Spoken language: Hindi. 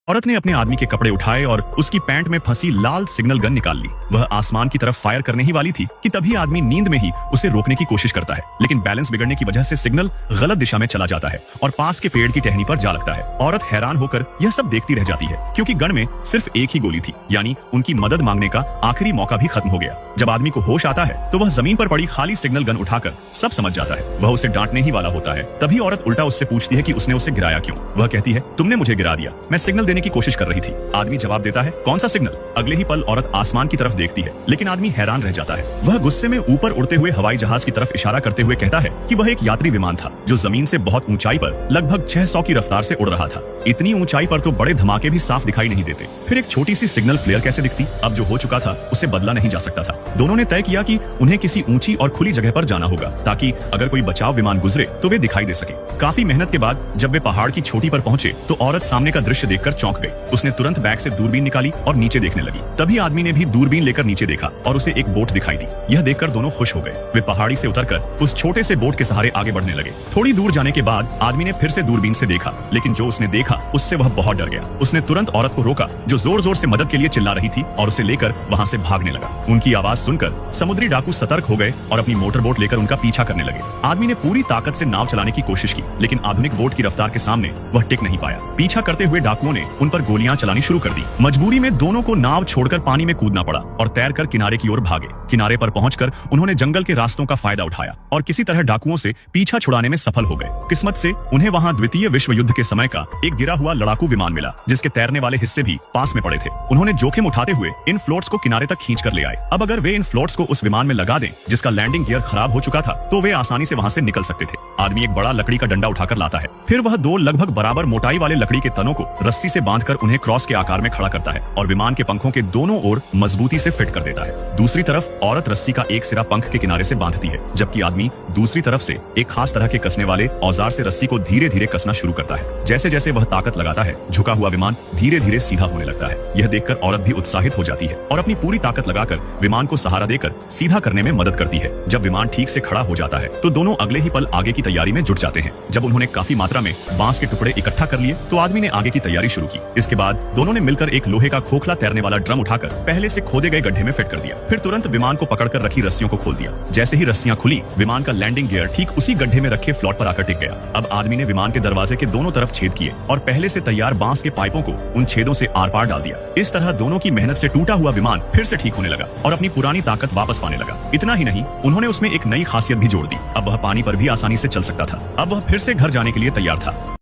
औरत ने अपने आदमी के कपड़े उठाए और उसकी पैंट में फंसी लाल सिग्नल गन निकाल ली। वह आसमान की तरफ फायर करने ही वाली थी कि तभी आदमी नींद में ही उसे रोकने की कोशिश करता है, लेकिन बैलेंस बिगड़ने की वजह से सिग्नल गलत दिशा में चला जाता है और पास के पेड़ की टहनी पर जा लगता है। औरत हैरान होकर यह सब देखती रह जाती है, क्योंकि गन में सिर्फ एक ही गोली थी, यानी उनकी मदद मांगने का आखिरी मौका भी खत्म हो गया। जब आदमी को होश आता है तो वह जमीन पर पड़ी खाली सिग्नल गन उठाकर सब समझ जाता है। वह उसे डांटने ही वाला होता है, तभी औरत उल्टा उससे पूछती है कि उसने उसे गिराया क्यों। वह कहती है, तुमने मुझे गिरा दिया, मैं सिग्नल देने की कोशिश कर रही थी। आदमी जवाब देता है, कौन सा सिग्नल? अगले ही पल औरत आसमान की तरफ देखती है, लेकिन आदमी हैरान रह जाता है। वह गुस्से में ऊपर उड़ते हुए हवाई जहाज की तरफ इशारा करते हुए कहता है कि वह एक यात्री विमान था जो जमीन से बहुत ऊंचाई पर लगभग 600 की रफ्तार से उड़ रहा था। इतनी ऊंचाई पर तो बड़े धमाके भी साफ दिखाई नहीं देते, फिर एक छोटी सी सिग्नल फ्लेयर कैसे दिखती? अब जो हो चुका था उसे बदला नहीं जा सकता था। दोनों ने तय किया कि उन्हें किसी ऊंची और खुली जगह पर जाना होगा, ताकि अगर कोई बचाव विमान गुजरे तो वे दिखाई दे सके। काफी मेहनत के बाद जब वे पहाड़ की चोटी पर पहुंचे तो औरत सामने का दृश्य देखकर चौंक गई। उसने तुरंत बैग से दूरबीन निकाली और नीचे देखने लगी। तभी आदमी ने भी दूरबीन लेकर नीचे देखा और उसे एक बोट दिखाई दी। यह देखकर दोनों खुश हो गए। वे पहाड़ी से उतरकर उस छोटे से बोट के सहारे आगे बढ़ने लगे। थोड़ी दूर जाने के बाद आदमी ने फिर से दूरबीन से देखा, लेकिन जो उसने देखा उससे वह बहुत डर गया। उसने तुरंत औरत को रोका, जो जोर जोर से मदद के लिए चिल्ला रही थी, और उसे लेकर वहां से भागने लगा। उनकी आवाज सुनकर समुद्री डाकू सतर्क हो गए और अपनी मोटर बोट लेकर उनका पीछा करने लगे। आदमी ने पूरी ताकत से नाव चलाने की कोशिश की, लेकिन आधुनिक बोट की रफ्तार के सामने वह टिक नहीं पाया। पीछा करते हुए डाकुओं ने उन पर गोलियां चलानी शुरू कर दी। मजबूरी में दोनों को नाव छोड़कर पानी में कूदना पड़ा और तैरकर किनारे की ओर भागे। किनारे पर पहुंचकर उन्होंने जंगल के रास्तों का फायदा उठाया और किसी तरह डाकुओं से पीछा छुड़ाने में सफल हो गए। किस्मत से उन्हें वहां द्वितीय विश्व युद्ध के समय का एक गिरा हुआ लड़ाकू विमान मिला, जिसके तैरने वाले हिस्से भी पास में पड़े थे। उन्होंने जोखिम उठाते हुए इन फ्लोट्स को किनारे तक खींच कर ले आए। अब अगर वे इन फ्लोट्स को उस विमान में लगा दें जिसका लैंडिंग गियर खराब हो चुका था, तो वे आसानी से वहां से निकल सकते थे। आदमी एक बड़ा लकड़ी का डंडा उठाकर लाता है, फिर वह दो लगभग बराबर मोटाई वाले लकड़ी के तनों को रस्सी से बांधकर उन्हें क्रॉस के आकार में खड़ा करता है और विमान के पंखों के दोनों ओर मजबूती से फिट कर देता है। दूसरी तरफ औरत रस्सी का एक सिरा पंख के किनारे से बांधती है, जबकि आदमी दूसरी तरफ से एक खास तरह के कसने वाले औजार से रस्सी को धीरे धीरे कसना शुरू करता है। जैसे जैसे वह ताकत लगाता है, झुका हुआ विमान धीरे धीरे सीधा होने लगता है। यह देखकर औरत भी उत्साहित हो जाती है और अपनी पूरी ताकत लगाकर विमान को सहारा देकर सीधा करने में मदद करती है। जब विमान ठीक से खड़ा हो जाता है तो दोनों अगले ही पल आगे की तैयारी में जुट जाते हैं। जब उन्होंने काफी मात्रा में बांस के टुकड़े इकट्ठा कर लिए तो आदमी ने आगे की तैयारी शुरू की। इसके बाद दोनों ने मिलकर एक लोहे का खोखला तैरने वाला ड्रम उठाकर पहले से खोदे गए गड्ढे में फिट कर दिया। फिर तुरंत विमान को पकड़कर रखी रस्सियों को खोल दिया। जैसे ही रस्सियां खुली, विमान का लैंडिंग गियर ठीक उसी गड्ढे में रखे फ्लोट पर आकर टिक गया। अब आदमी ने विमान के दरवाजे के दोनों तरफ छेद किए और पहले से तैयार बांस के पाइपों को उन छेदों से आर पार डाल दिया। इस तरह दोनों की मेहनत से टूटा हुआ विमान फिर से ठीक होने लगा और अपनी पुरानी ताकत वापस पाने लगा। इतना ही नहीं, उन्होंने उसमें एक नई खासियत भी जोड़ दी। अब वह पानी पर भी आसानी से चल सकता था। अब वह फिर से घर जाने के लिए तैयार था।